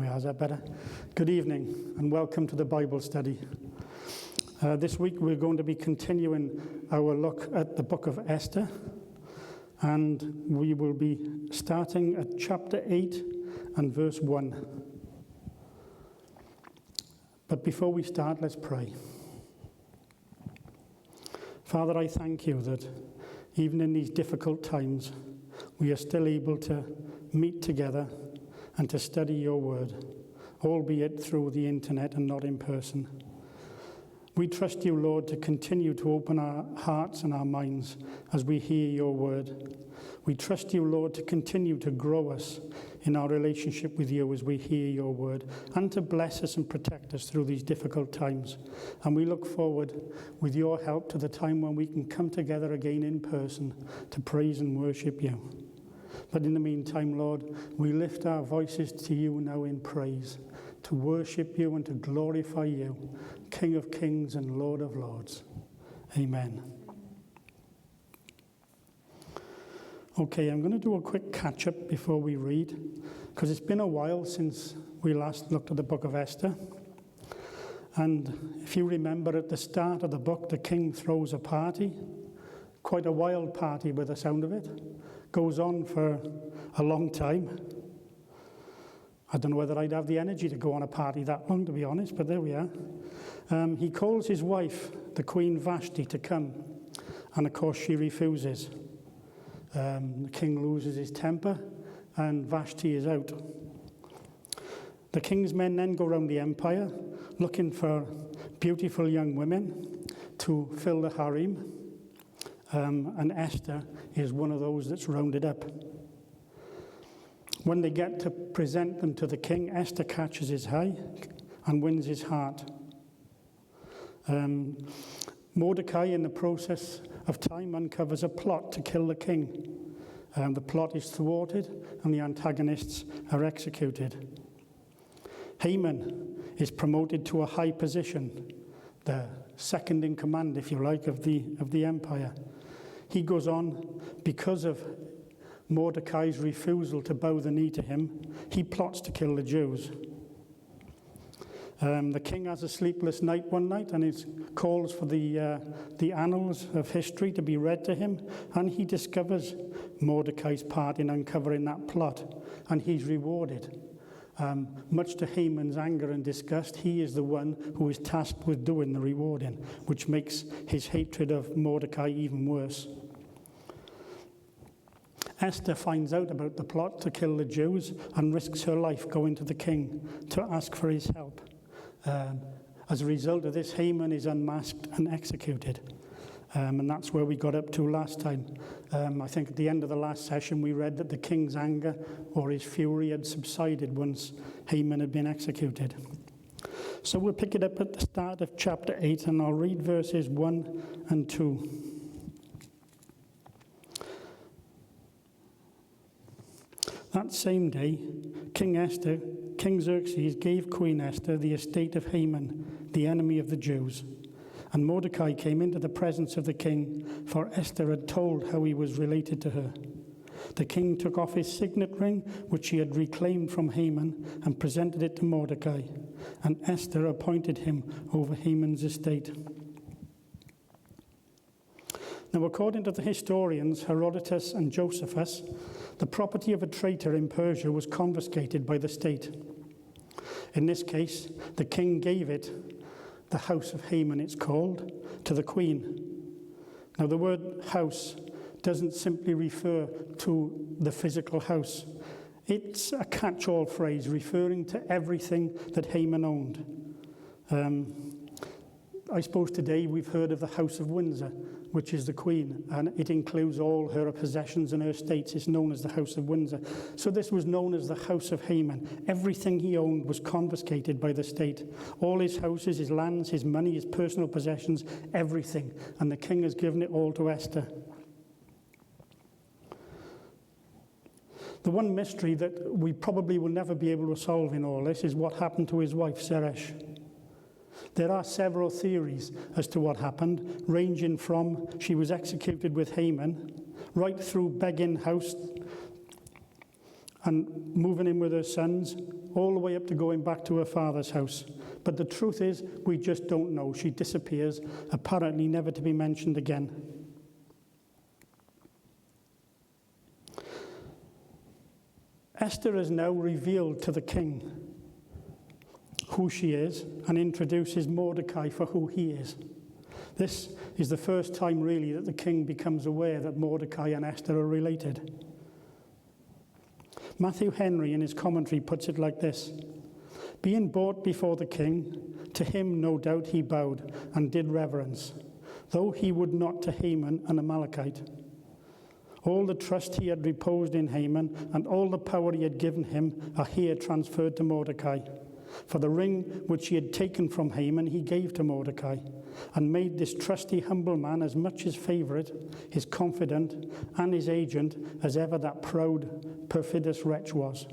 we are. Is that better? Good evening and welcome to the Bible study. This week we're going to be continuing our look at the book of Esther, and we will be starting at chapter 8 and verse 1. But before we start, let's pray. Father, I thank you that even in these difficult times, we are still able to meet together and to study your word, albeit through the internet and not in person. We trust you, Lord, to continue to open our hearts and our minds as we hear your word. We trust you, Lord, to continue to grow us in our relationship with you as we hear your word, and to bless us and protect us through these difficult times. And we look forward, with your help, to the time when we can come together again in person to praise and worship you. But in the meantime, Lord, we lift our voices to you now in praise, to worship you and to glorify you, King of kings and Lord of lords. Amen. Okay, I'm going to do a quick catch-up before we read, because it's been a while since we last looked at the book of Esther. And if you remember, at the start of the book, the king throws a party, quite a wild party by the sound of it. Goes on for a long time. I don't know whether I'd have the energy to go on a party that long, to be honest, but there we are. He calls his wife, the Queen Vashti, to come, and of course she refuses. The king loses his temper, and Vashti is out. The king's men then go around the empire, looking for beautiful young women to fill the harem. And Esther is one of those that's rounded up. When they get to present them to the king, Esther catches his eye and wins his heart. Mordecai, in the process of time, uncovers a plot to kill the king. The plot is thwarted and the antagonists are executed. Haman is promoted to a high position, the second in command, if you like, of the empire. He goes on, because of Mordecai's refusal to bow the knee to him, he plots to kill the Jews. The king has a sleepless night one night, and he calls for the annals of history to be read to him, and he discovers Mordecai's part in uncovering that plot, and he's rewarded. Much to Haman's anger and disgust, he is the one who is tasked with doing the rewarding, which makes his hatred of Mordecai even worse. Esther finds out about the plot to kill the Jews and risks her life going to the king to ask for his help. As a result of this, Haman is unmasked and executed. And that's where we got up to last time. I think at the end of the last session we read that the king's anger or his fury had subsided once Haman had been executed. So we'll pick it up at the start of chapter 8, and I'll read verses 1 and 2. That same day, King Xerxes gave Queen Esther the estate of Haman, the enemy of the Jews. And Mordecai came into the presence of the king, for Esther had told how he was related to her. The king took off his signet ring, which he had reclaimed from Haman, and presented it to Mordecai. And Esther appointed him over Haman's estate. Now, according to the historians Herodotus and Josephus, the property of a traitor in Persia was confiscated by the state. In this case, the king gave it, the house of Haman it's called, to the queen. Now, the word house doesn't simply refer to the physical house. It's a catch-all phrase referring to everything that Haman owned. I suppose today we've heard of the House of Windsor, which is the Queen, and it includes all her possessions and her estates. It's known as the House of Windsor. So this was known as the House of Haman. Everything he owned was confiscated by the state. All his houses, his lands, his money, his personal possessions, everything. And the king has given it all to Esther. The one mystery that we probably will never be able to solve in all this is what happened to his wife, Zeresh. There are several theories as to what happened, ranging from she was executed with Haman, right through begging house and moving in with her sons, all the way up to going back to her father's house. But the truth is, we just don't know. She disappears, apparently never to be mentioned again. Esther is now revealed to the king who she is and introduces Mordecai for who he is. This is the first time, really, that the king becomes aware that Mordecai and Esther are related. Matthew Henry, in his commentary, puts it like this: being brought before the king, to him no doubt he bowed and did reverence, though he would not to Haman, an Amalekite. All the trust he had reposed in Haman and all the power he had given him are here transferred to Mordecai. For the ring which he had taken from Haman he gave to Mordecai, and made this trusty humble man as much his favourite, his confidant, and his agent as ever that proud, perfidious wretch was.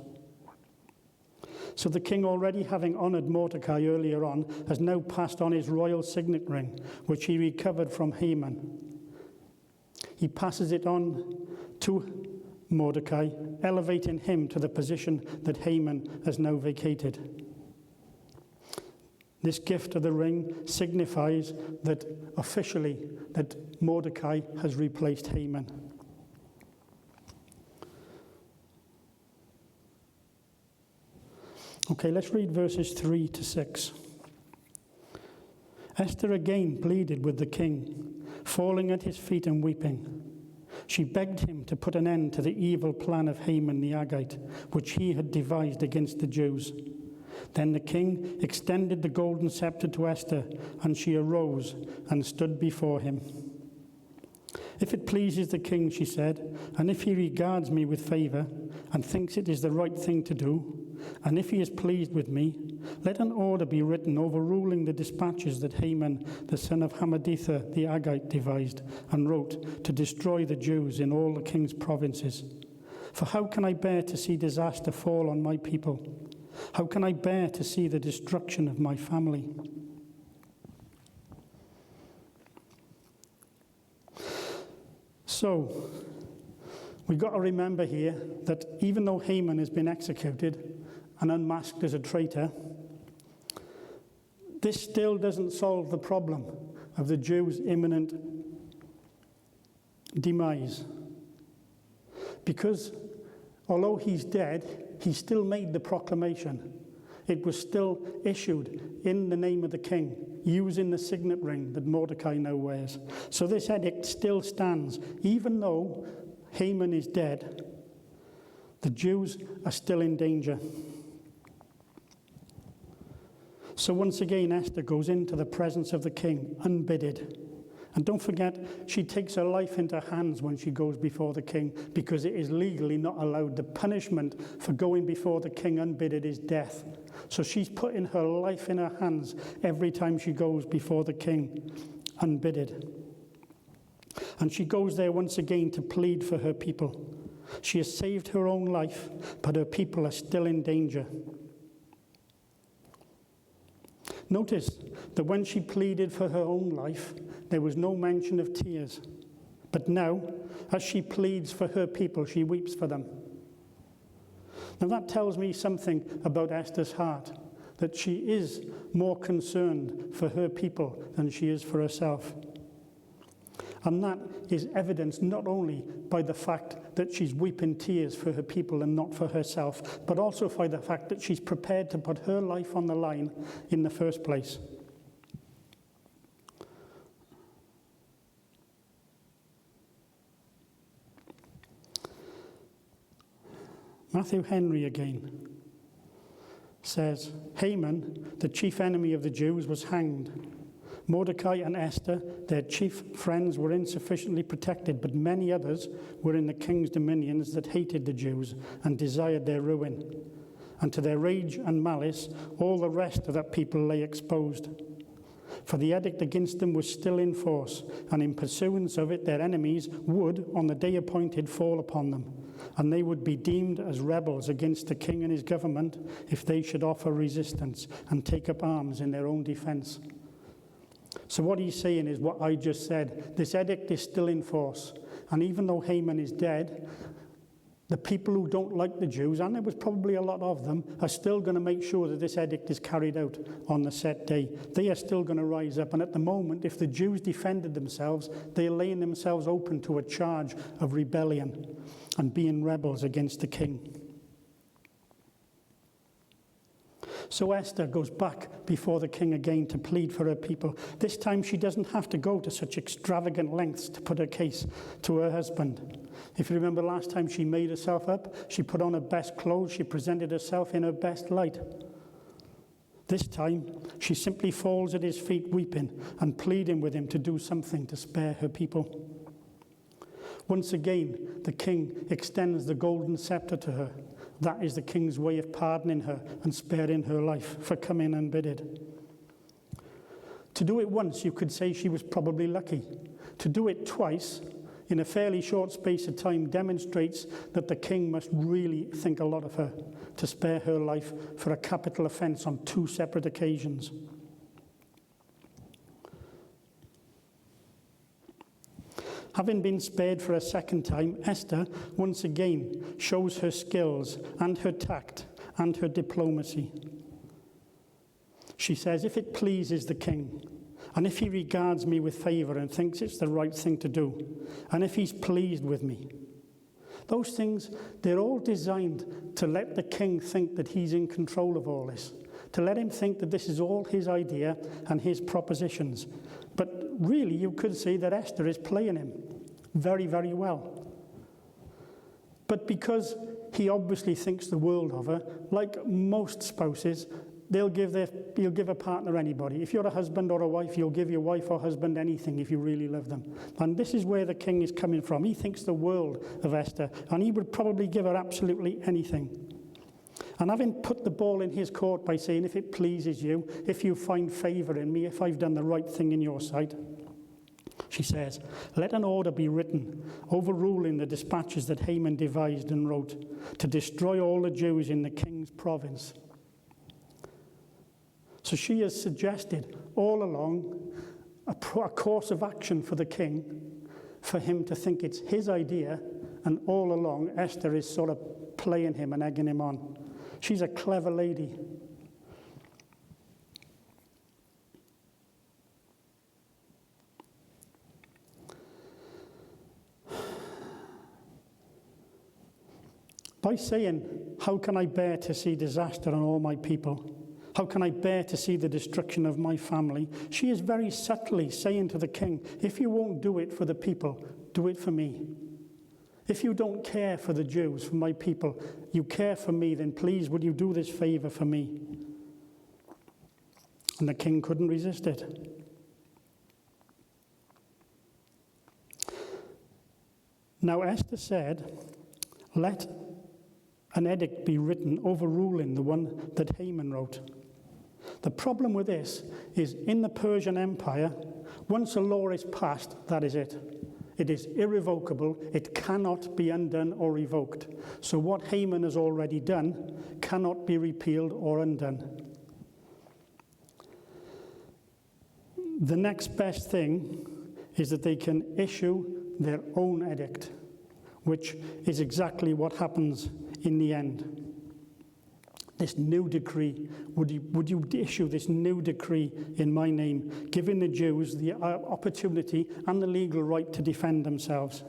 So the king, already having honoured Mordecai earlier on, has now passed on his royal signet ring, which he recovered from Haman. He passes it on to Mordecai, elevating him to the position that Haman has now vacated. This gift of the ring signifies that officially that Mordecai has replaced Haman. Okay, let's read verses 3 to 6. Esther again pleaded with the king, falling at his feet and weeping. She begged him to put an end to the evil plan of Haman the Agagite, which he had devised against the Jews. Then the king extended the golden scepter to Esther, and she arose and stood before him. If it pleases the king, she said, and if he regards me with favour and thinks it is the right thing to do, and if he is pleased with me, let an order be written overruling the dispatches that Haman, the son of Hammedatha the Agagite, devised and wrote to destroy the Jews in all the king's provinces. For how can I bear to see disaster fall on my people? How can I bear to see the destruction of my family? So, we've got to remember here that even though Haman has been executed and unmasked as a traitor, this still doesn't solve the problem of the Jews' imminent demise. Because although he's dead, he still made the proclamation. It was still issued in the name of the king, using the signet ring that Mordecai now wears. So this edict still stands. Even though Haman is dead, the Jews are still in danger. So once again, Esther goes into the presence of the king, unbidded. And don't forget, she takes her life into her hands when she goes before the king, because it is legally not allowed. The punishment for going before the king unbidded is death. So she's putting her life in her hands every time she goes before the king unbidded. And she goes there once again to plead for her people. She has saved her own life, but her people are still in danger. Notice that when she pleaded for her own life, there was no mention of tears. But now, as she pleads for her people, she weeps for them. Now that tells me something about Esther's heart, that she is more concerned for her people than she is for herself. And that is evidenced not only by the fact that she's weeping tears for her people and not for herself, but also by the fact that she's prepared to put her life on the line in the first place. Matthew Henry again says, Haman, the chief enemy of the Jews, was hanged. Mordecai and Esther, their chief friends, were insufficiently protected, but many others were in the king's dominions that hated the Jews and desired their ruin. And to their rage and malice, all the rest of that people lay exposed. For the edict against them was still in force, and in pursuance of it, their enemies would, on the day appointed, fall upon them, and they would be deemed as rebels against the king and his government if they should offer resistance and take up arms in their own defense. So what he's saying is what I just said. This edict is still in force. And even though Haman is dead, the people who don't like the Jews, and there was probably a lot of them, are still going to make sure that this edict is carried out on the set day. They are still going to rise up. And at the moment, if the Jews defended themselves, they are laying themselves open to a charge of rebellion and being rebels against the king. So Esther goes back before the king again to plead for her people. This time she doesn't have to go to such extravagant lengths to put her case to her husband. If you remember last time she made herself up, she put on her best clothes, she presented herself in her best light. This time she simply falls at his feet weeping and pleading with him to do something to spare her people. Once again, the king extends the golden scepter to her. That is the king's way of pardoning her and sparing her life for coming unbidded. To do it once, you could say she was probably lucky. To do it twice, in a fairly short space of time, demonstrates that the king must really think a lot of her to spare her life for a capital offence on 2 separate occasions. Having been spared for a second time, Esther once again shows her skills and her tact and her diplomacy. She says, if it pleases the king, and if he regards me with favour and thinks it's the right thing to do, and if he's pleased with me. Those things, they're all designed to let the king think that he's in control of all this, to let him think that this is all his idea and his propositions. But really, you could say that Esther is playing him very, very well. But because he obviously thinks the world of her, like most spouses, you'll give a partner anybody. If you're a husband or a wife, you'll give your wife or husband anything if you really love them. And this is where the king is coming from. He thinks the world of Esther, and he would probably give her absolutely anything. And having put the ball in his court by saying, if it pleases you, if you find favour in me, if I've done the right thing in your sight, she says, let an order be written, overruling the dispatches that Haman devised and wrote, to destroy all the Jews in the king's province. So she has suggested all along a course of action for the king, for him to think it's his idea, and all along Esther is sort of playing him and egging him on. She's a clever lady. By saying, how can I bear to see disaster on all my people? How can I bear to see the destruction of my family? She is very subtly saying to the king, if you won't do it for the people, do it for me. If you don't care for the Jews, for my people, you care for me, then please, would you do this favor for me? And the king couldn't resist it. Now Esther said, let an edict be written overruling the one that Haman wrote. The problem with this is in the Persian Empire, once a law is passed, that is it. It is irrevocable. It cannot be undone or revoked. So what Haman has already done cannot be repealed or undone. The next best thing is that they can issue their own edict, which is exactly what happens in the end. This new decree, would you issue this new decree in my name, giving the Jews the opportunity and the legal right to defend themselves?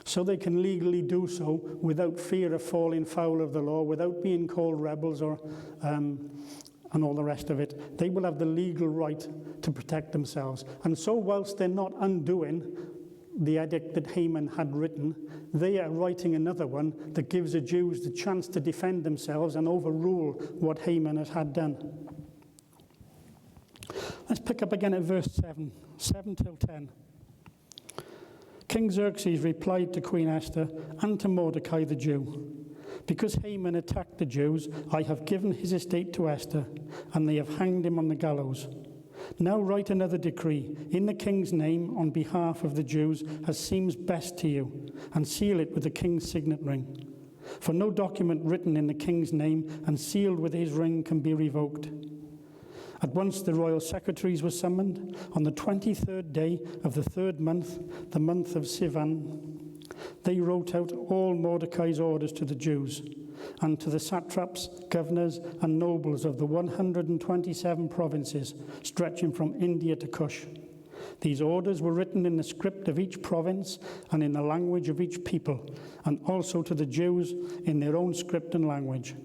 So they can legally do so without fear of falling foul of the law, without being called rebels or and all the rest of it. They will have the legal right to protect themselves. And so whilst they're not undoing the edict that Haman had written, they are writing another one that gives the Jews the chance to defend themselves and overrule what Haman has had done. Let's pick up again at verse 7 till 10. King Xerxes replied to Queen Esther and to Mordecai the Jew, because Haman attacked the Jews, I have given his estate to Esther, and they have hanged him on the gallows. Now write another decree in the king's name on behalf of the Jews as seems best to you, and seal it with the king's signet ring. For no document written in the king's name and sealed with his ring can be revoked. At once the royal secretaries were summoned on the 23rd day of the 3rd month, the month of Sivan. They wrote out all Mordecai's orders to the Jews and to the satraps, governors, and nobles of the 127 provinces stretching from India to Cush. These orders were written in the script of each province and in the language of each people, and also to the Jews in their own script and language.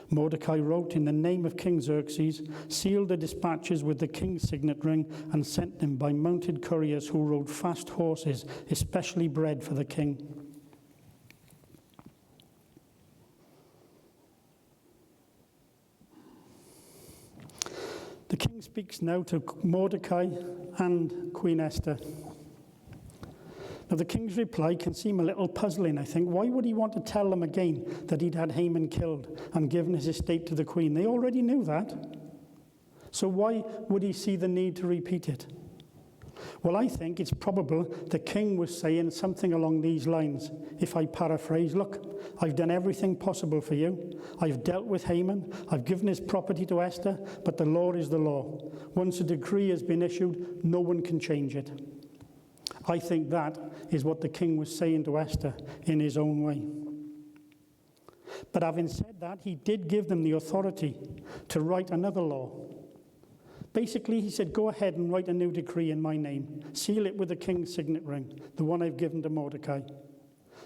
Mordecai wrote in the name of King Xerxes, sealed the dispatches with the king's signet ring, and sent them by mounted couriers who rode fast horses, especially bred for the king. The king speaks now to Mordecai and Queen Esther. Now, the king's reply can seem a little puzzling, I think. Why would he want to tell them again that he'd had Haman killed and given his estate to the queen? They already knew that. So why would he see the need to repeat it? Well, I think it's probable the king was saying something along these lines. If I paraphrase, look, I've done everything possible for you. I've dealt with Haman. I've given his property to Esther, but the law is the law. Once a decree has been issued, no one can change it. I think that is what the king was saying to Esther in his own way. But having said that, he did give them the authority to write another law. Basically, he said, go ahead and write a new decree in my name. Seal it with the king's signet ring, the one I've given to Mordecai.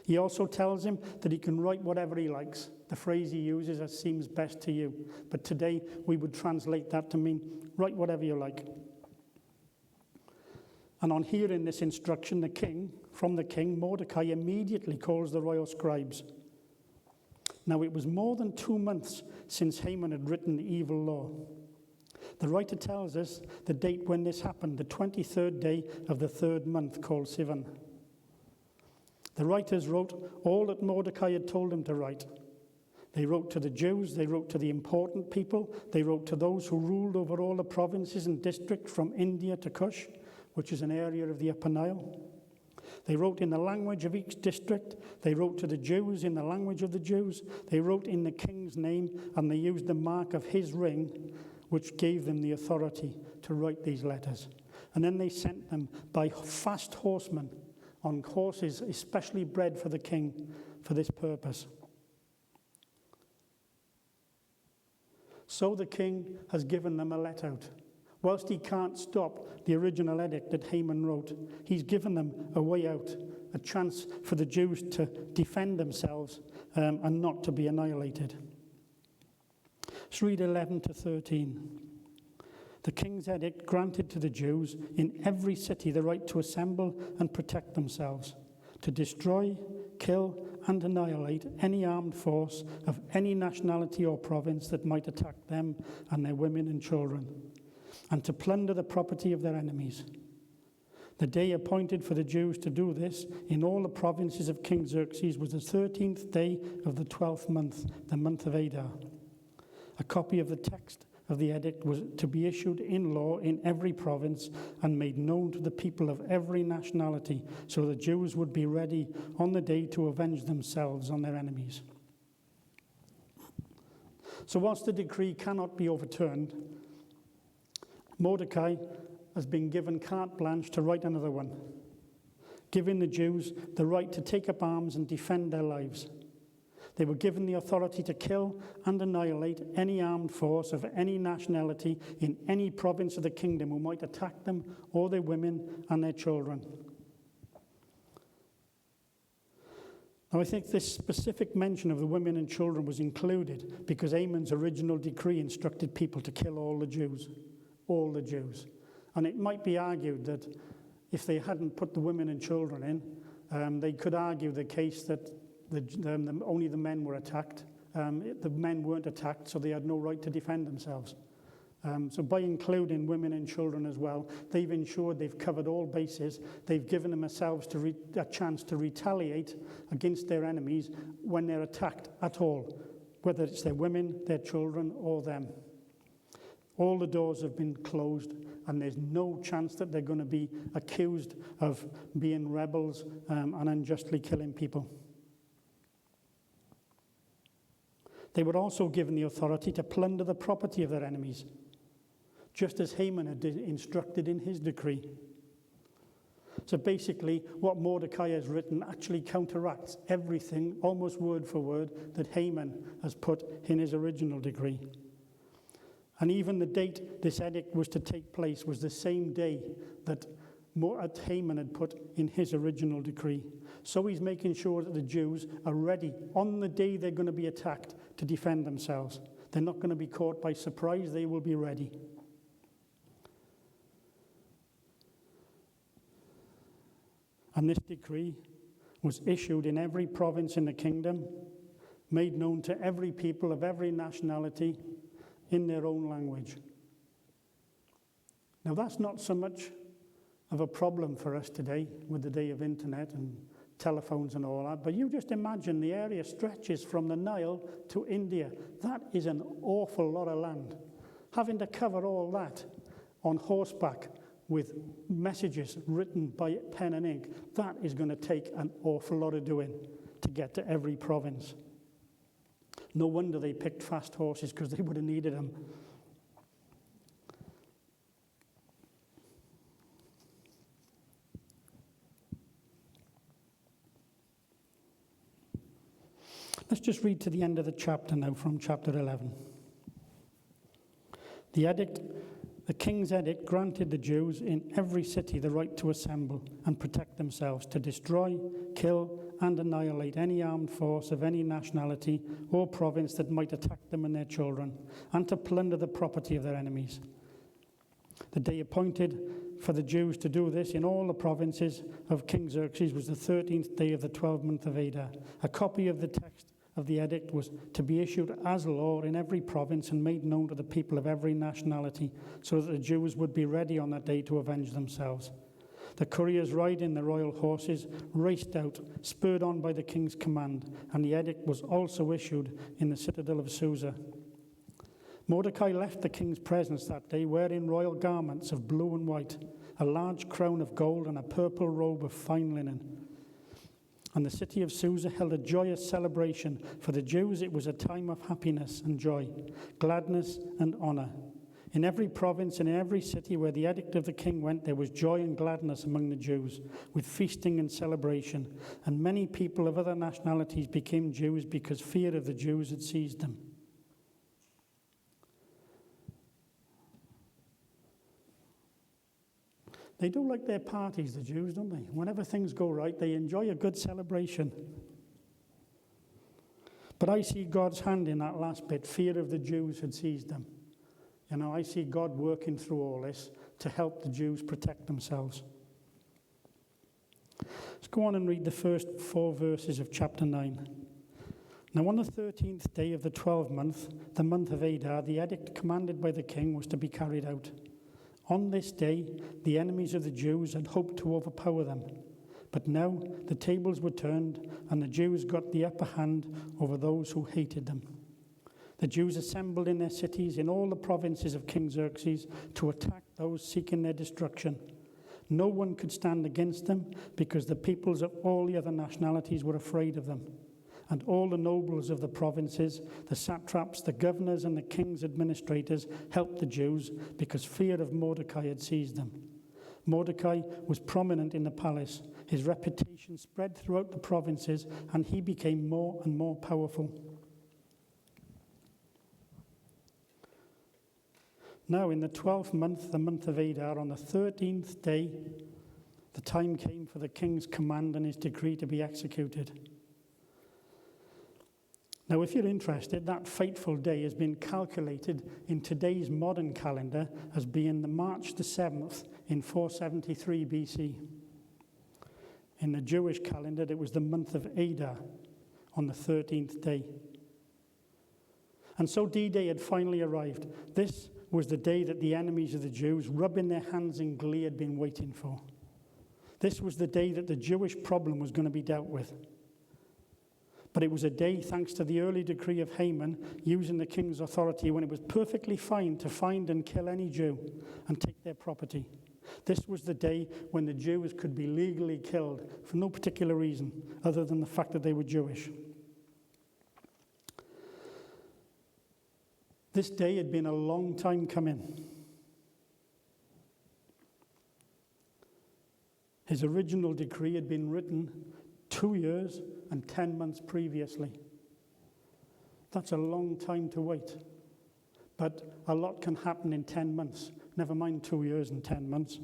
He also tells him that he can write whatever he likes. The phrase he uses as seems best to you. But today, we would translate that to mean, write whatever you like. And on hearing this instruction, from the king, Mordecai immediately calls the royal scribes. Now, it was more than 2 months since Haman had written the evil law. The writer tells us the date when this happened, the 23rd day of the 3rd month, called Sivan. The writers wrote all that Mordecai had told them to write. They wrote to the Jews, they wrote to the important people, they wrote to those who ruled over all the provinces and districts from India to Cush, which is an area of the Upper Nile. They wrote in the language of each district. They wrote to the Jews in the language of the Jews. They wrote in the king's name, and they used the mark of his ring, which gave them the authority to write these letters. And then they sent them by fast horsemen on horses especially bred for the king for this purpose. So the king has given them a let out. Whilst he can't stop the original edict that Haman wrote, he's given them a way out, a chance for the Jews to defend themselves and not to be annihilated. Let's read 11 to 13. The king's edict granted to the Jews in every city the right to assemble and protect themselves, to destroy, kill, and annihilate any armed force of any nationality or province that might attack them and their women and children, and to plunder the property of their enemies. The day appointed for the Jews to do this in all the provinces of King Xerxes was the 13th day of the 12th month, the month of Adar. A copy of the text of the edict was to be issued in law in every province and made known to the people of every nationality, so the Jews would be ready on the day to avenge themselves on their enemies. So whilst the decree cannot be overturned, Mordecai has been given carte blanche to write another one, giving the Jews the right to take up arms and defend their lives. They were given the authority to kill and annihilate any armed force of any nationality in any province of the kingdom who might attack them or their women and their children. Now, I think this specific mention of the women and children was included because Haman's original decree instructed people to kill all the Jews. All the Jews. And it might be argued that if they hadn't put the women and children in, they could argue the case that only the men were attacked. The men weren't attacked, so they had no right to defend themselves. So by including women and children as well, they've ensured they've covered all bases. They've given themselves a chance to retaliate against their enemies when they're attacked at all, whether it's their women, their children, or them. All the doors have been closed, and there's no chance that they're going to be accused of being rebels and unjustly killing people. They were also given the authority to plunder the property of their enemies. just as Haman had instructed in his decree. So basically, what Mordecai has written actually counteracts everything, almost word for word, that Haman has put in his original decree. And even the date this edict was to take place was the same day that Haman had put in his original decree. So he's making sure that the Jews are ready on the day they're going to be attacked to defend themselves. They're not going to be caught by surprise. They will be ready. And this decree was issued in every province in the kingdom, made known to every people of every nationality in their own language. Now, that's not so much of a problem for us today with the day of internet and telephones and all that, but you just imagine the area stretches from the Nile to India. That is an awful lot of land. Having to cover all that on horseback with messages written by pen and ink, that is going to take an awful lot of doing to get to every province. No wonder they picked fast horses, because they would have needed them. Let's just read to the end of the chapter now, from chapter 11. The king's edict granted the Jews in every city the right to assemble and protect themselves, to destroy, kill, and annihilate any armed force of any nationality or province that might attack them and their children, and to plunder the property of their enemies. The day appointed for the Jews to do this in all the provinces of King Xerxes was the 13th day of the 12th month of Adar. A copy of the text of the edict was to be issued as law in every province and made known to the people of every nationality, so that the Jews would be ready on that day to avenge themselves. The couriers riding the royal horses raced out, spurred on by the king's command, and the edict was also issued in the citadel of Susa. Mordecai left the king's presence that day wearing royal garments of blue and white, a large crown of gold and a purple robe of fine linen. And the city of Susa held a joyous celebration. For the Jews it was a time of happiness and joy, gladness and honor. In every province and in every city where the edict of the king went, there was joy and gladness among the Jews, with feasting and celebration. And many people of other nationalities became Jews because fear of the Jews had seized them. They do like their parties, the Jews, don't they? Whenever things go right, they enjoy a good celebration. But I see God's hand in that last bit. Fear of the Jews had seized them. You know, I see God working through all this to help the Jews protect themselves. Let's go on and read the first 4 verses of chapter 9. Now on the 13th day of the 12th month, the month of Adar, the edict commanded by the king was to be carried out. On this day, the enemies of the Jews had hoped to overpower them. But now the tables were turned, and the Jews got the upper hand over those who hated them. The Jews assembled in their cities in all the provinces of King Xerxes to attack those seeking their destruction. No one could stand against them, because the peoples of all the other nationalities were afraid of them. And all the nobles of the provinces, the satraps, the governors, and the king's administrators helped the Jews, because fear of Mordecai had seized them. Mordecai was prominent in the palace. His reputation spread throughout the provinces, and he became more and more powerful. Now, in the 12th month, the month of Adar, on the 13th day, the time came for the king's command and his decree to be executed. Now, if you're interested, that fateful day has been calculated in today's modern calendar as being the March the 7th in 473 BC. In the Jewish calendar, it was the month of Adar on the 13th day. And so D-Day had finally arrived. This was the day that the enemies of the Jews, rubbing their hands in glee, had been waiting for. This was the day that the Jewish problem was going to be dealt with. But it was a day, thanks to the early decree of Haman, using the king's authority, when it was perfectly fine to find and kill any Jew and take their property. This was the day when the Jews could be legally killed for no particular reason other than the fact that they were Jewish. This day had been a long time coming. His original decree had been written 2 years and 10 months previously. That's a long time to wait. But a lot can happen in 10 months, never mind 2 years and 10 months.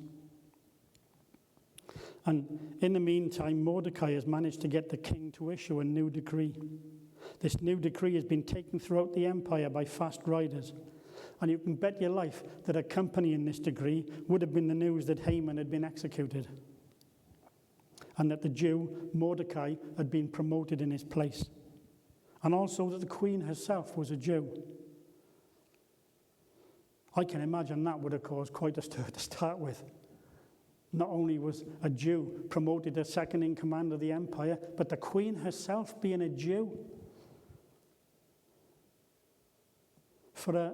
And in the meantime, Mordecai has managed to get the king to issue a new decree. This new decree has been taken throughout the empire by fast riders. And you can bet your life that accompanying this decree would have been the news that Haman had been executed, and that the Jew, Mordecai, had been promoted in his place. And also that the queen herself was a Jew. I can imagine that would have caused quite a stir to start with. Not only was a Jew promoted as second in command of the empire, but the queen herself being a Jew. For a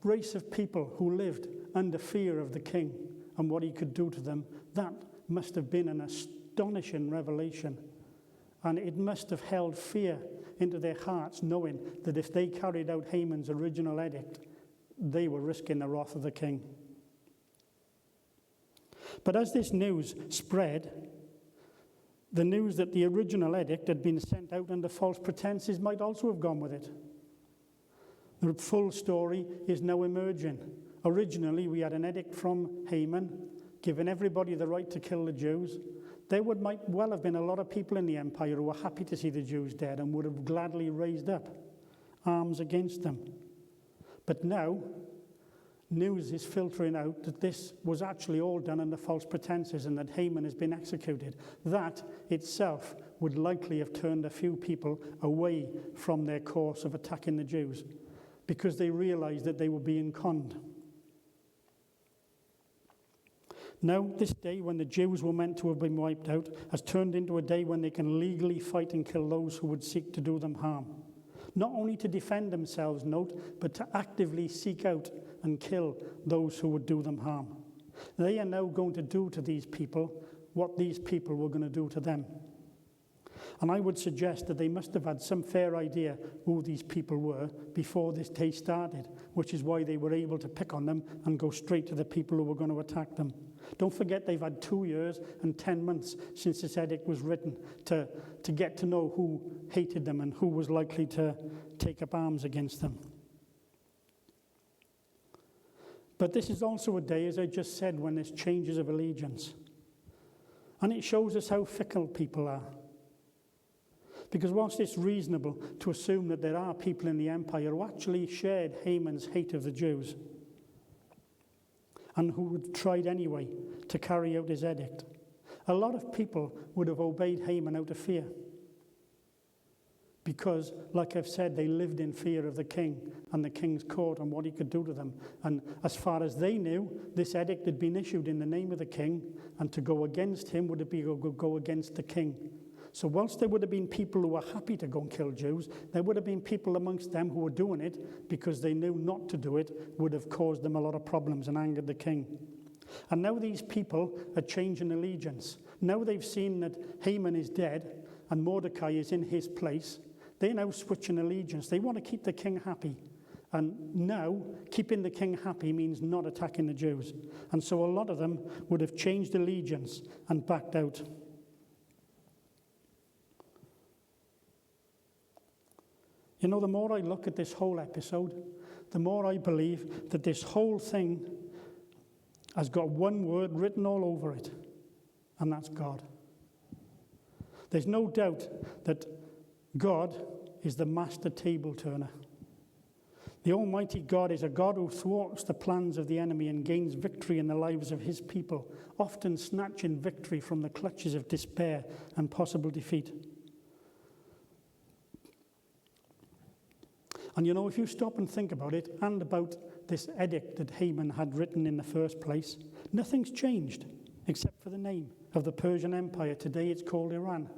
race of people who lived under fear of the king and what he could do to them, that must have been an astonishing revelation. And it must have held fear into their hearts, knowing that if they carried out Haman's original edict, they were risking the wrath of the king. But as this news spread, the news that the original edict had been sent out under false pretenses might also have gone with it. The full story is now emerging. Originally, we had an edict from Haman giving everybody the right to kill the Jews. There might well have been a lot of people in the empire who were happy to see the Jews dead and would have gladly raised up arms against them. But now, news is filtering out that this was actually all done under false pretenses and that Haman has been executed. That itself would likely have turned a few people away from their course of attacking the Jews, because they realized that they were being conned. Now, this day when the Jews were meant to have been wiped out has turned into a day when they can legally fight and kill those who would seek to do them harm. Not only to defend themselves, note, but to actively seek out and kill those who would do them harm. They are now going to do to these people what these people were going to do to them. And I would suggest that they must have had some fair idea who these people were before this day started, which is why they were able to pick on them and go straight to the people who were going to attack them. Don't forget they've had 2 years and 10 months since this edict was written to get to know who hated them and who was likely to take up arms against them. But this is also a day, as I just said, when there's changes of allegiance. And it shows us how fickle people are. Because whilst it's reasonable to assume that there are people in the empire who actually shared Haman's hate of the Jews and who had tried anyway to carry out his edict, a lot of people would have obeyed Haman out of fear. Because, like I've said, they lived in fear of the king and the king's court and what he could do to them. And as far as they knew, this edict had been issued in the name of the king, and to go against him would be to go against the king. So whilst there would have been people who were happy to go and kill Jews, there would have been people amongst them who were doing it because they knew not to do it would have caused them a lot of problems and angered the king. And now these people are changing allegiance. Now they've seen that Haman is dead and Mordecai is in his place. They're now switching allegiance. They want to keep the king happy. And now, keeping the king happy means not attacking the Jews. And so a lot of them would have changed allegiance and backed out. You know, the more I look at this whole episode, the more I believe that this whole thing has got one word written all over it, and that's God. There's no doubt that God is the master table turner. The Almighty God is a God who thwarts the plans of the enemy and gains victory in the lives of his people, often snatching victory from the clutches of despair and possible defeat. And you know, if you stop and think about it, and about this edict that Haman had written in the first place, nothing's changed except for the name of the Persian Empire. Today it's called Iran.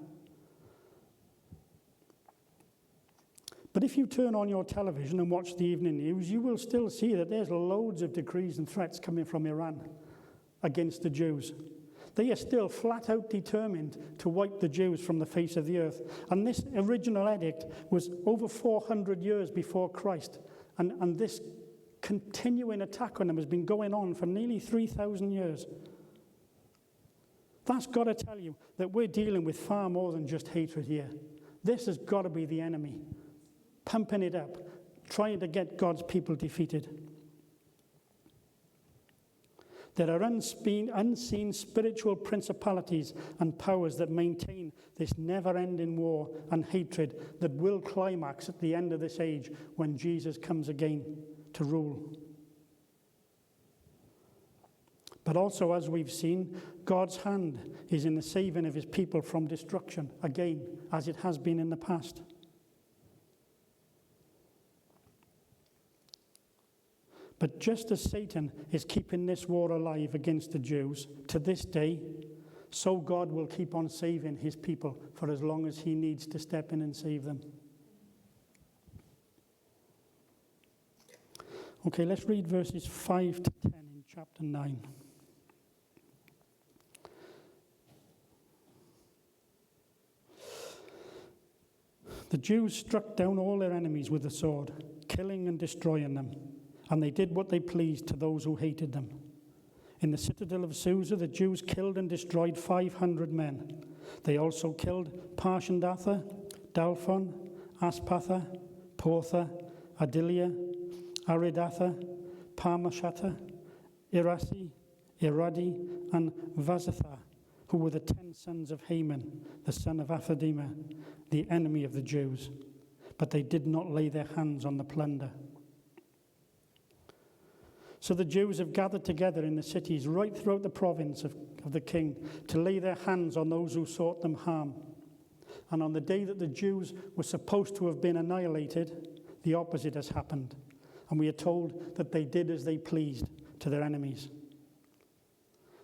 But if you turn on your television and watch the evening news, you will still see that there's loads of decrees and threats coming from Iran against the Jews. They are still flat out determined to wipe the Jews from the face of the earth. And this original edict was over 400 years before Christ. And this continuing attack on them has been going on for nearly 3,000 years. That's got to tell you that we're dealing with far more than just hatred here. This has got to be the enemy, pumping it up, trying to get God's people defeated. There are unseen spiritual principalities and powers that maintain this never-ending war and hatred that will climax at the end of this age when Jesus comes again to rule. But also, as we've seen, God's hand is in the saving of his people from destruction, again, as it has been in the past. But just as Satan is keeping this war alive against the Jews to this day, so God will keep on saving his people for as long as he needs to step in and save them. Okay, let's read verses 5 to 10 in chapter 9. The Jews struck down all their enemies with the sword, killing and destroying them. And they did what they pleased to those who hated them. In the citadel of Susa, the Jews killed and destroyed 500 men. They also killed Parshandatha, Dalphon, Aspatha, Portha, Adilia, Aridatha, Parmashata, Irasi, Iradi, and Vazatha, who were the 10 sons of Haman, the son of Aphadima, the enemy of the Jews. But they did not lay their hands on the plunder. So the Jews have gathered together in the cities right throughout the province of the king to lay their hands on those who sought them harm. And on the day that the Jews were supposed to have been annihilated, the opposite has happened. And we are told that they did as they pleased to their enemies.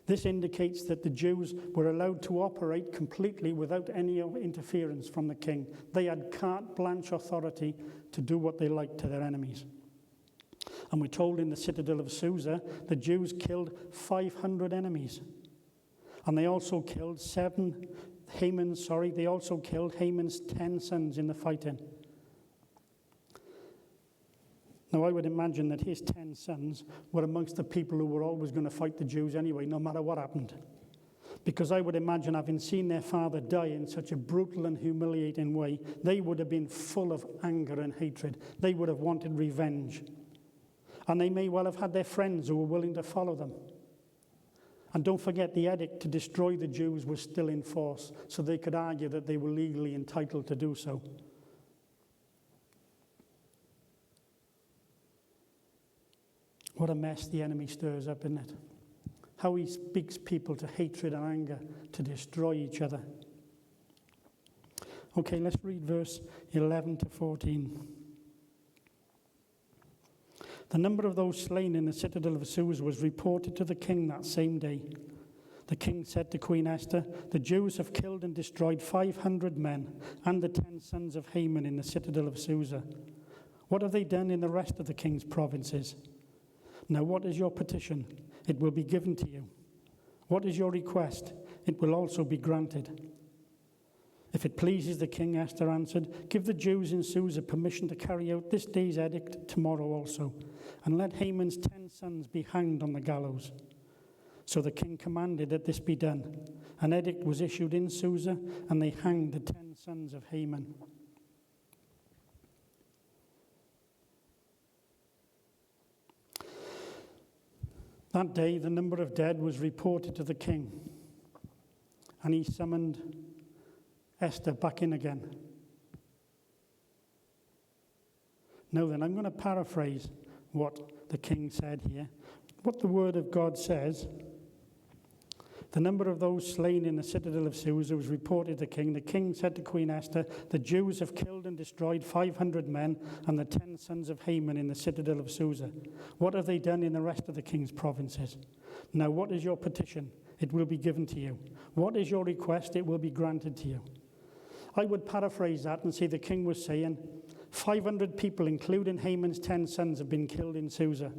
This indicates that the Jews were allowed to operate completely without any interference from the king. They had carte blanche authority to do what they liked to their enemies. And we're told in the citadel of Susa, the Jews killed 500 enemies. And they also killed Haman's 10 sons in the fighting. Now, I would imagine that his 10 sons were amongst the people who were always going to fight the Jews anyway, no matter what happened. Because I would imagine, having seen their father die in such a brutal and humiliating way, they would have been full of anger and hatred. They would have wanted revenge. And they may well have had their friends who were willing to follow them. And don't forget, the edict to destroy the Jews was still in force, so they could argue that they were legally entitled to do so. What a mess the enemy stirs up, isn't it? How he speaks people to hatred and anger, to destroy each other. Okay, let's read verse 11 to 14. The number of those slain in the citadel of Susa was reported to the king that same day. The king said to Queen Esther, "The Jews have killed and destroyed 500 men and the 10 sons of Haman in the citadel of Susa. What have they done in the rest of the king's provinces? Now what is your petition? It will be given to you. What is your request? It will also be granted." "If it pleases the king," Esther answered, "give the Jews in Susa permission to carry out this day's edict tomorrow also, and let Haman's 10 sons be hanged on the gallows." So the king commanded that this be done. An edict was issued in Susa, and they hanged the 10 sons of Haman. That day, the number of dead was reported to the king, and he summoned Esther back in again. Now then, I'm going to paraphrase what the king said here. What the word of God says: "The number of those slain in the citadel of Susa was reported to the king. The king said to Queen Esther, 'The Jews have killed and destroyed 500 men and the 10 sons of Haman in the citadel of Susa. What have they done in the rest of the king's provinces? Now what is your petition? It will be given to you. What is your request? It will be granted to you.'" I would paraphrase that and say the king was saying, 500 people, including Haman's 10 sons, have been killed in Susa.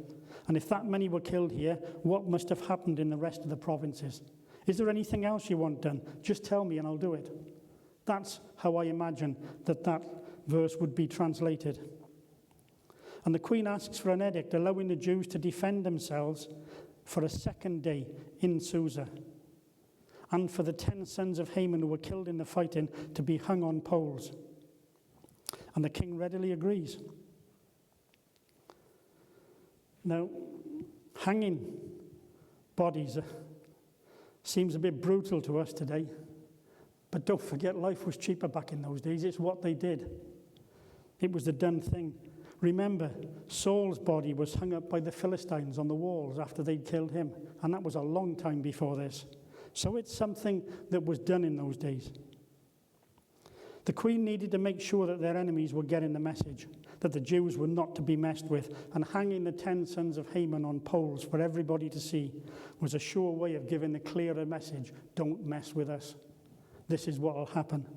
And if that many were killed here, what must have happened in the rest of the provinces? Is there anything else you want done? Just tell me and I'll do it. That's how I imagine that verse would be translated. And the queen asks for an edict allowing the Jews to defend themselves for a second day in Susa. and for the 10 sons of Haman who were killed in the fighting to be hung on poles. And the king readily agrees. Now, hanging bodies seems a bit brutal to us today, but don't forget life was cheaper back in those days. It's what they did. It was the done thing. Remember, Saul's body was hung up by the Philistines on the walls after they'd killed him, and that was a long time before this. So it's something that was done in those days. The queen needed to make sure that their enemies were getting the message, that the Jews were not to be messed with, and hanging the 10 sons of Haman on poles for everybody to see was a sure way of giving the clearer message, don't mess with us. This is what will happen.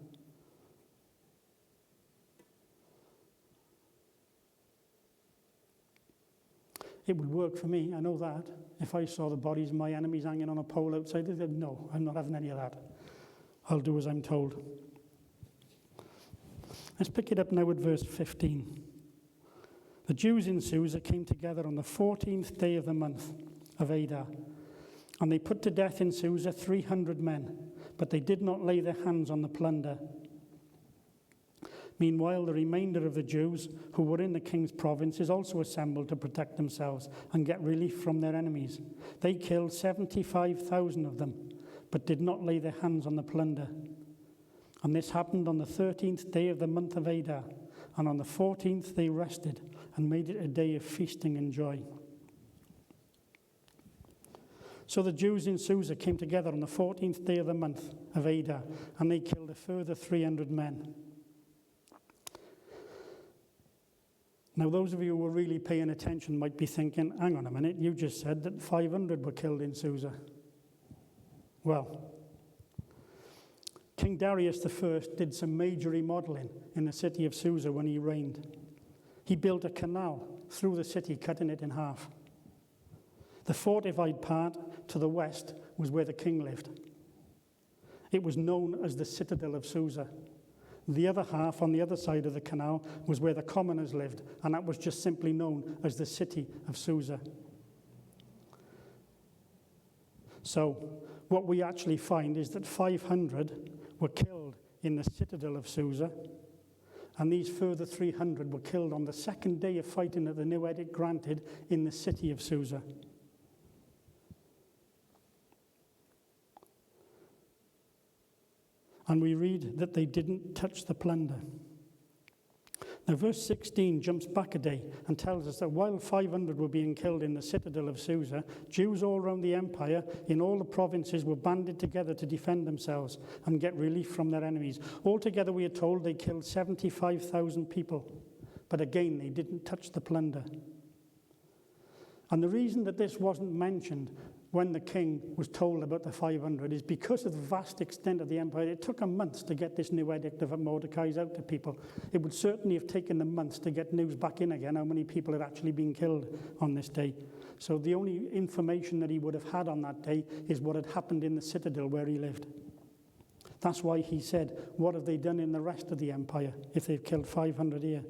It would work for me, I know that. If I saw the bodies of my enemies hanging on a pole outside, I'd say, no, I'm not having any of that. I'll do as I'm told. Let's pick it up now at verse 15. The Jews in Susa came together on the 14th day of the month of Adar, and they put to death in Susa 300 men, but they did not lay their hands on the plunder. Meanwhile, the remainder of the Jews who were in the king's provinces also assembled to protect themselves and get relief from their enemies. They killed 75,000 of them, but did not lay their hands on the plunder. And this happened on the 13th day of the month of Adar, and on the 14th they rested and made it a day of feasting and joy. So the Jews in Susa came together on the 14th day of the month of Adar, and they killed a further 300 men. Now, those of you who are really paying attention might be thinking, hang on a minute, you just said that 500 were killed in Susa. Well, King Darius I did some major remodeling in the city of Susa when he reigned. He built a canal through the city, cutting it in half. The fortified part to the west was where the king lived. It was known as the citadel of Susa. The other half, on the other side of the canal, was where the commoners lived, and that was just simply known as the city of Susa. So, what we actually find is that 500 were killed in the citadel of Susa, and these further 300 were killed on the second day of fighting that the new edict granted in the city of Susa. And we read that they didn't touch the plunder. Now, verse 16 jumps back a day and tells us that while 500 were being killed in the citadel of Susa, Jews all around the empire, in all the provinces, were banded together to defend themselves and get relief from their enemies. Altogether, we are told they killed 75,000 people. But again, they didn't touch the plunder. And the reason that this wasn't mentioned when the king was told about the 500 is because of the vast extent of the empire. It took them months to get this new edict of Mordecai's out to people. It would certainly have taken them months to get news back in again, how many people had actually been killed on this day. So the only information that he would have had on that day is what had happened in the citadel where he lived. That's why he said, what have they done in the rest of the empire if they've killed 500 here?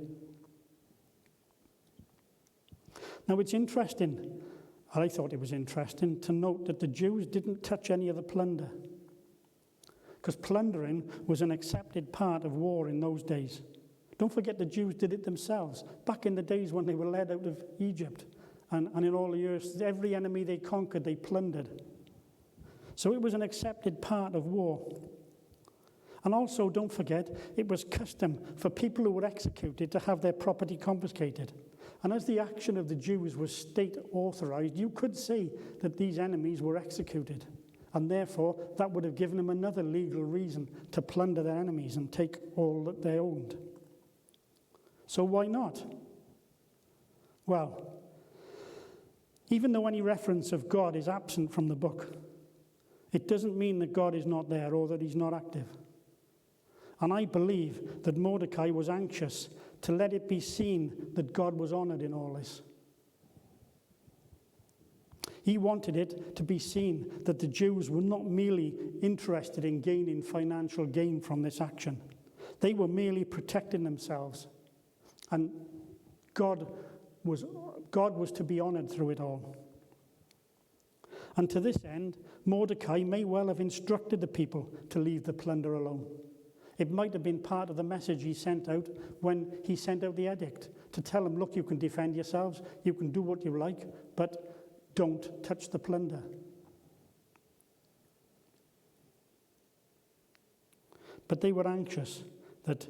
Now, it's interesting, I thought it was interesting, to note that the Jews didn't touch any of the plunder, because plundering was an accepted part of war in those days. Don't forget the Jews did it themselves, back in the days when they were led out of Egypt, and in all the years, every enemy they conquered, they plundered. So it was an accepted part of war. And also, don't forget, it was custom for people who were executed to have their property confiscated. And as the action of the Jews was state-authorized, you could say that these enemies were executed. And therefore, that would have given them another legal reason to plunder their enemies and take all that they owned. So why not? Well, even though any reference of God is absent from the book, it doesn't mean that God is not there or that he's not active. And I believe that Mordecai was anxious to let it be seen that God was honored in all this. He wanted it to be seen that the Jews were not merely interested in gaining financial gain from this action. They were merely protecting themselves. And God was to be honored through it all. And to this end, Mordecai may well have instructed the people to leave the plunder alone. It might have been part of the message he sent out when he sent out the edict, to tell them, look, you can defend yourselves, you can do what you like, but don't touch the plunder. But they were anxious that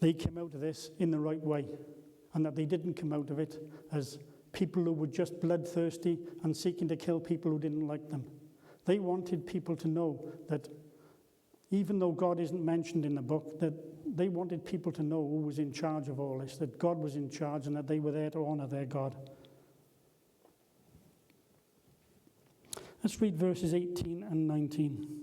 they came out of this in the right way, and that they didn't come out of it as people who were just bloodthirsty and seeking to kill people who didn't like them. They wanted people to know that even though God isn't mentioned in the book, that they wanted people to know who was in charge of all this, that God was in charge and that they were there to honor their God. Let's read verses 18 and 19.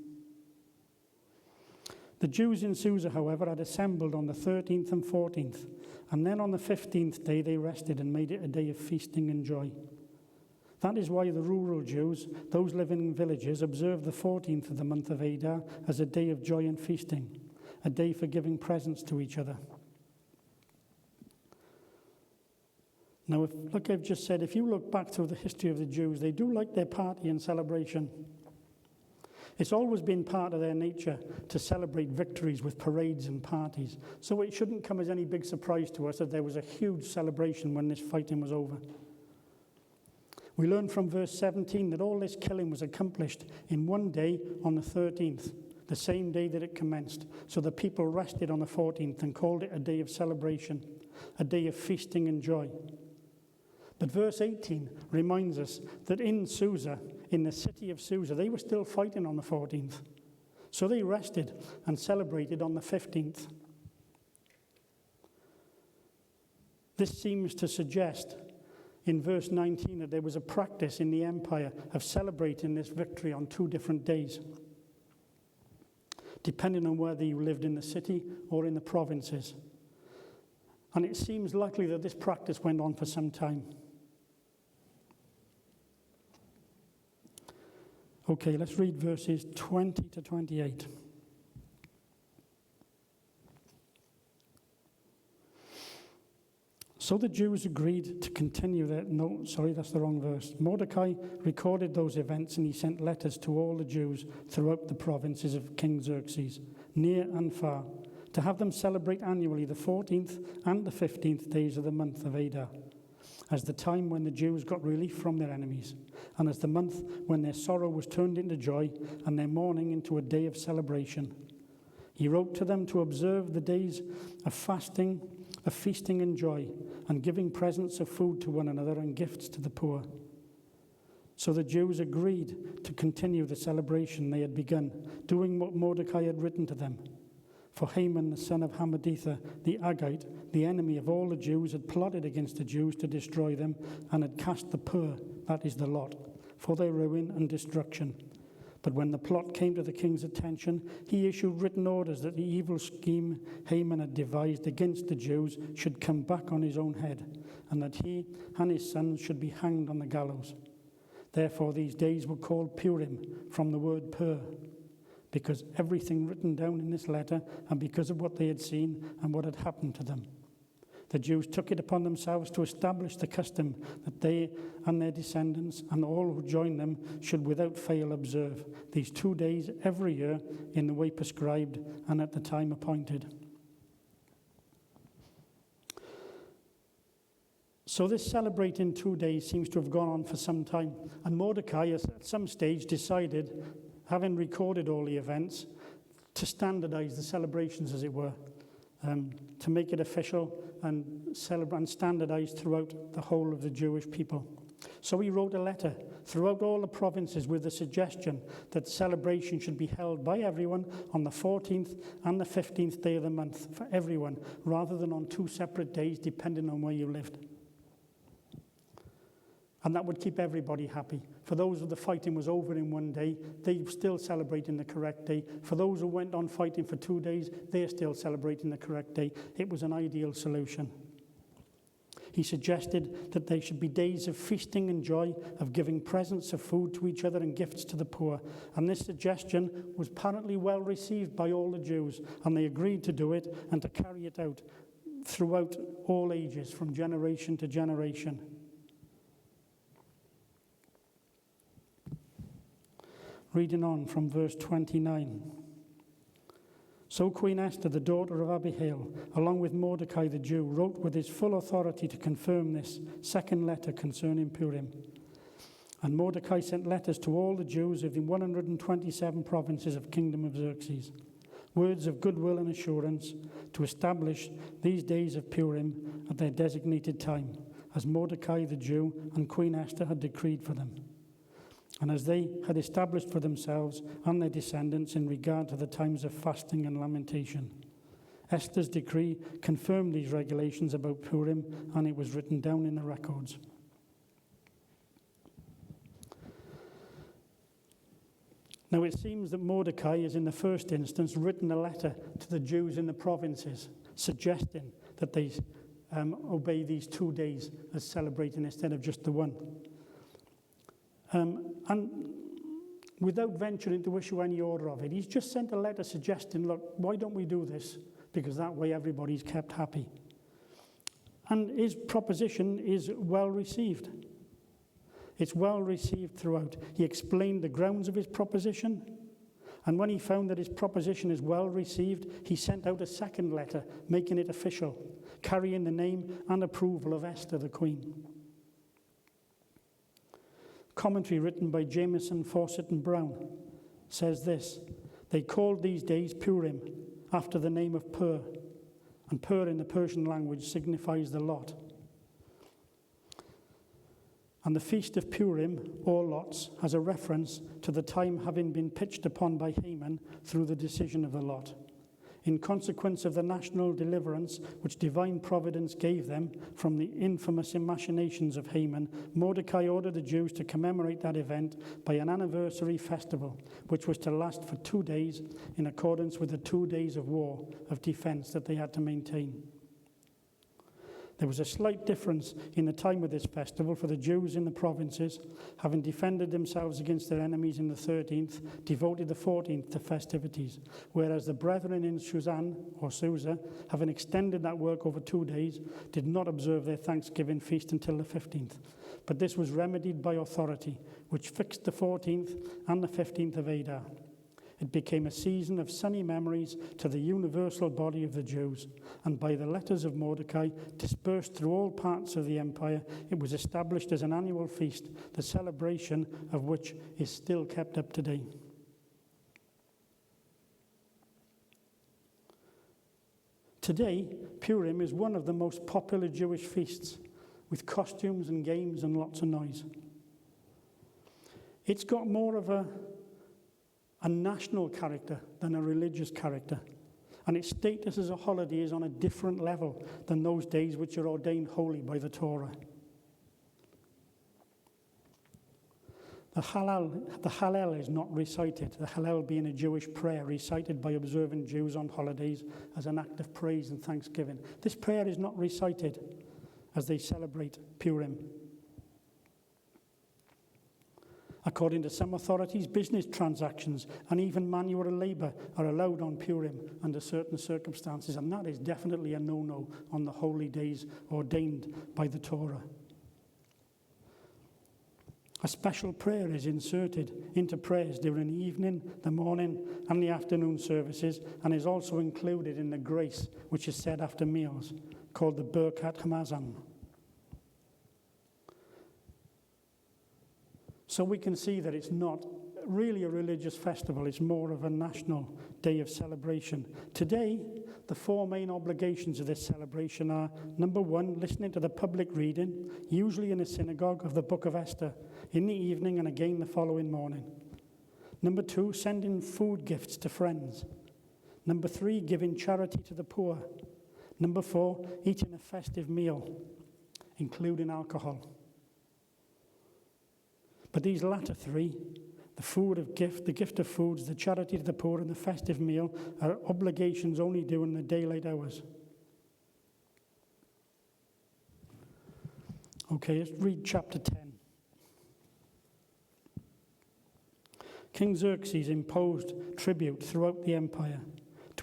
The Jews in Susa, however, had assembled on the 13th and 14th, and then on the 15th day they rested and made it a day of feasting and joy. That is why the rural Jews, those living in villages, observe the 14th of the month of Adar as a day of joy and feasting, a day for giving presents to each other. Now, like I've just said, if you look back through the history of the Jews, they do like their party and celebration. It's always been part of their nature to celebrate victories with parades and parties. So it shouldn't come as any big surprise to us that there was a huge celebration when this fighting was over. We learn from verse 17 that all this killing was accomplished in one day on the 13th, the same day that it commenced. So the people rested on the 14th and called it a day of celebration, a day of feasting and joy. But verse 18 reminds us that in Susa, in the city of Susa, they were still fighting on the 14th. So they rested and celebrated on the 15th. This seems to suggest in verse 19 that there was a practice in the empire of celebrating this victory on 2 different days, depending on whether you lived in the city or in the provinces. And it seems likely that this practice went on for some time. Okay, let's read verses 20 to 28. So the Jews agreed to continue their... No, sorry, that's the wrong verse. Mordecai recorded those events, and he sent letters to all the Jews throughout the provinces of King Xerxes, near and far, to have them celebrate annually the 14th and the 15th days of the month of Adar, as the time when the Jews got relief from their enemies, and as the month when their sorrow was turned into joy and their mourning into a day of celebration. He wrote to them to observe the days of fasting, of feasting and joy, and giving presents of food to one another and gifts to the poor. So the Jews agreed to continue the celebration they had begun, doing what Mordecai had written to them. For Haman, the son of Hammedatha, the Agite, the enemy of all the Jews, had plotted against the Jews to destroy them and had cast the pur, that is the lot, for their ruin and destruction. But when the plot came to the king's attention, he issued written orders that the evil scheme Haman had devised against the Jews should come back on his own head, and that he and his sons should be hanged on the gallows. Therefore these days were called Purim, from the word pur, because everything written down in this letter, and because of what they had seen and what had happened to them. The Jews took it upon themselves to establish the custom that they and their descendants and all who join them should without fail observe these 2 days every year in the way prescribed and at the time appointed. So this celebrating 2 days seems to have gone on for some time, and Mordecai has at some stage decided, having recorded all the events, to standardize the celebrations, as it were, to make it official and standardized throughout the whole of the Jewish people. So he wrote a letter throughout all the provinces with the suggestion that celebration should be held by everyone on the 14th and the 15th day of the month for everyone, rather than on 2 separate days depending on where you lived. And that would keep everybody happy. For those who the fighting was over in 1 day, they still celebrating the correct day. For those who went on fighting for 2 days, they're still celebrating the correct day. It was an ideal solution. He suggested that there should be days of feasting and joy, of giving presents of food to each other and gifts to the poor. And this suggestion was apparently well received by all the Jews, and they agreed to do it and to carry it out throughout all ages, from generation to generation. Reading on from verse 29. So Queen Esther, the daughter of Abihail, along with Mordecai the Jew, wrote with his full authority to confirm this second letter concerning Purim. And Mordecai sent letters to all the Jews of the 127 provinces of Kingdom of Xerxes, words of goodwill and assurance to establish these days of Purim at their designated time, as Mordecai the Jew and Queen Esther had decreed for them, and as they had established for themselves and their descendants in regard to the times of fasting and lamentation. Esther's decree confirmed these regulations about Purim, and it was written down in the records. Now it seems that Mordecai has in the first instance written a letter to the Jews in the provinces, suggesting that they obey these 2 days as celebrating instead of just the one. And without venturing to issue any order of it, he's just sent a letter suggesting, look, why don't we do this? Because that way everybody's kept happy. And his proposition is well received. It's well received throughout. He explained the grounds of his proposition, and when he found that his proposition is well received, he sent out a second letter, making it official, carrying the name and approval of Esther the Queen. Commentary written by Jameson, Fawcett and Brown says this: they called these days Purim, after the name of Pur, and Pur in the Persian language signifies the lot. And the feast of Purim, or lots, has a reference to the time having been pitched upon by Haman through the decision of the lot. In consequence of the national deliverance which divine providence gave them from the infamous machinations of Haman, Mordecai ordered the Jews to commemorate that event by an anniversary festival, which was to last for 2 days in accordance with the 2 days of war of defense that they had to maintain. There was a slight difference in the time of this festival, for the Jews in the provinces, having defended themselves against their enemies in the 13th, devoted the 14th to festivities, whereas the brethren in Susan, or Susa, having extended that work over 2 days, did not observe their Thanksgiving feast until the 15th. But this was remedied by authority, which fixed the 14th and the 15th of Adar. It became a season of sunny memories to the universal body of the Jews, and by the letters of Mordecai, dispersed through all parts of the empire, it was established as an annual feast, the celebration of which is still kept up today. Today, Purim is one of the most popular Jewish feasts, with costumes and games and lots of noise. It's got more of a national character than a religious character, and its status as a holiday is on a different level than those days which are ordained holy by the Torah. The Hallel is not recited, the Hallel being a Jewish prayer recited by observant Jews on holidays as an act of praise and thanksgiving. This prayer is not recited as they celebrate Purim. According to some authorities, business transactions and even manual labor are allowed on Purim under certain circumstances, and that is definitely a no-no on the holy days ordained by the Torah. A special prayer is inserted into prayers during the evening, the morning, and the afternoon services, and is also included in the grace which is said after meals, called the Birkat Hamazon. So we can see that it's not really a religious festival, it's more of a national day of celebration. Today, the 4 main obligations of this celebration are: number 1, listening to the public reading, usually in a synagogue, of the book of Esther, in the evening and again the following morning. Number 2, sending food gifts to friends. Number 3, giving charity to the poor. Number 4, eating a festive meal, including alcohol. But these latter 3, the gift of foods, the charity to the poor, and the festive meal, are obligations only during the daylight hours. Okay, let's read chapter 10. King Xerxes imposed tribute throughout the empire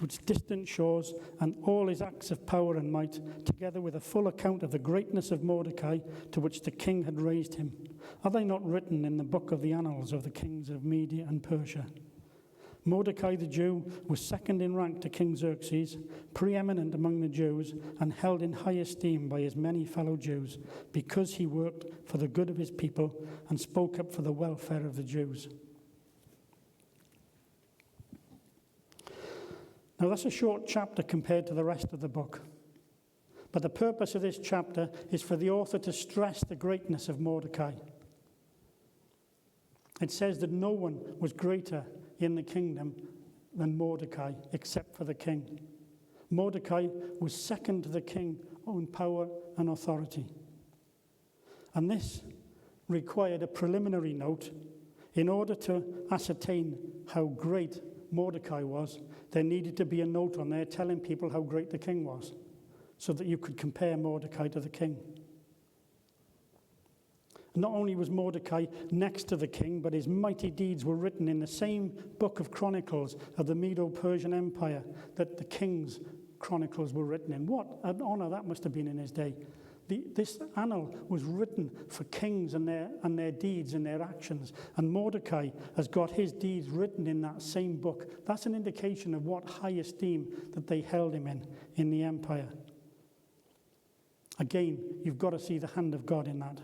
to its distant shores, and all his acts of power and might, together with a full account of the greatness of Mordecai, to which the king had raised him. Are they not written in the book of the annals of the kings of Media and Persia? Mordecai the Jew was second in rank to King Xerxes, preeminent among the Jews, and held in high esteem by his many fellow Jews, because he worked for the good of his people and spoke up for the welfare of the Jews. Now, that's a short chapter compared to the rest of the book. But the purpose of this chapter is for the author to stress the greatness of Mordecai. It says that no one was greater in the kingdom than Mordecai, except for the king. Mordecai was second to the king in power and authority. And this required a preliminary note. In order to ascertain how great Mordecai was, there needed to be a note on there telling people how great the king was, so that you could compare Mordecai to the king. Not only was Mordecai next to the king, but his mighty deeds were written in the same book of Chronicles of the Medo-Persian Empire that the king's chronicles were written in. What an honor that must have been in his day. This annal was written for kings and their deeds and their actions. And Mordecai has got his deeds written in that same book. That's an indication of what high esteem that they held him in the empire. Again, you've got to see the hand of God in that.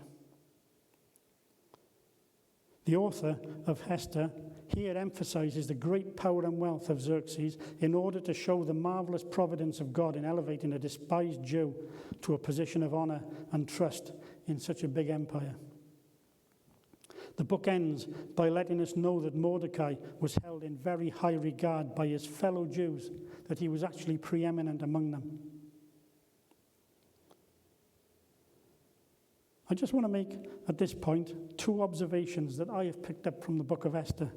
The author of Esther here emphasizes the great power and wealth of Xerxes in order to show the marvelous providence of God in elevating a despised Jew to a position of honor and trust in such a big empire. The book ends by letting us know that Mordecai was held in very high regard by his fellow Jews, that he was actually preeminent among them. I just want to make, at this point, two observations that I have picked up from the book of Esther.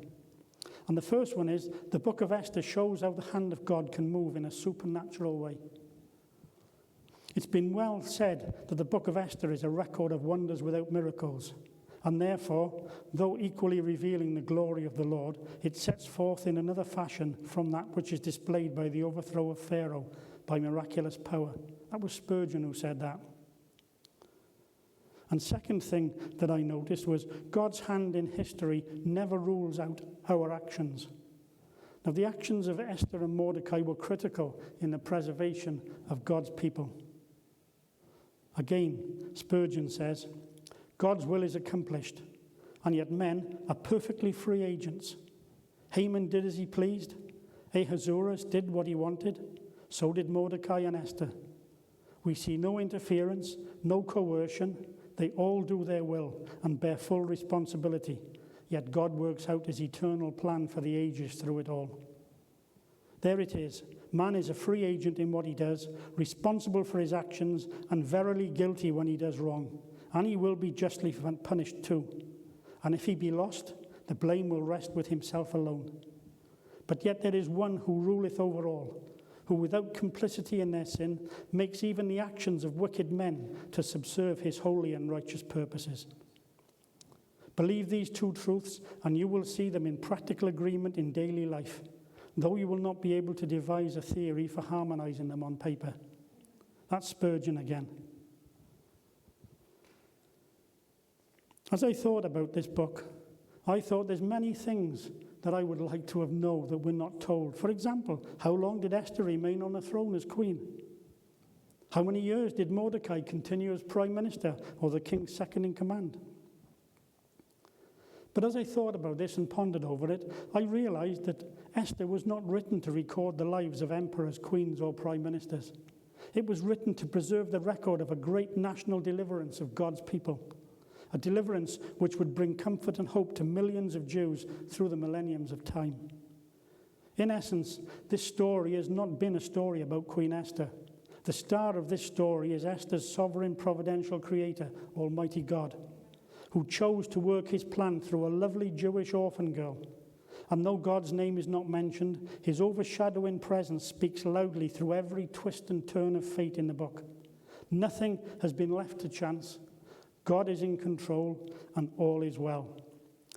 And the first one is, the book of Esther shows how the hand of God can move in a supernatural way. It's been well said that the book of Esther is a record of wonders without miracles. And therefore, though equally revealing the glory of the Lord, it sets forth in another fashion from that which is displayed by the overthrow of Pharaoh by miraculous power. That was Spurgeon who said that. And second thing that I noticed was God's hand in history never rules out our actions. Now, the actions of Esther and Mordecai were critical in the preservation of God's people. Again, Spurgeon says, God's will is accomplished, and yet men are perfectly free agents. Haman did as he pleased. Ahasuerus did what he wanted. So did Mordecai and Esther. We see no interference, no coercion. They all do their will and bear full responsibility, yet God works out his eternal plan for the ages through it all. There it is. Man is a free agent in what he does, responsible for his actions, and verily guilty when he does wrong. And he will be justly punished too. And if he be lost, the blame will rest with himself alone. But yet there is one who ruleth over all, who without complicity in their sin makes even the actions of wicked men to subserve his holy and righteous purposes. Believe these two truths, and you will see them in practical agreement in daily life, though you will not be able to devise a theory for harmonizing them on paper. That's Spurgeon again. As I thought about this book, I thought there's many things that I would like to have known that we're not told. For example, how long did Esther remain on the throne as queen? How many years did Mordecai continue as prime minister or the king's second in command? But as I thought about this and pondered over it, I realized that Esther was not written to record the lives of emperors, queens, or prime ministers. It was written to preserve the record of a great national deliverance of God's people. A deliverance which would bring comfort and hope to millions of Jews through the millenniums of time. In essence, this story has not been a story about Queen Esther. The star of this story is Esther's sovereign providential creator, Almighty God, who chose to work his plan through a lovely Jewish orphan girl. And though God's name is not mentioned, his overshadowing presence speaks loudly through every twist and turn of fate in the book. Nothing has been left to chance. God is in control and all is well.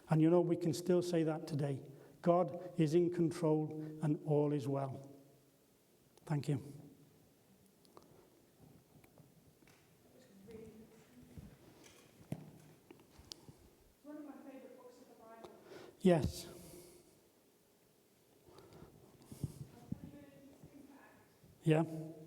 And you know, we can still say that today. God is in control and all is well. Thank you. One of my favourite books of the Bible. Yes. I'll tell you anything to impact. Yeah.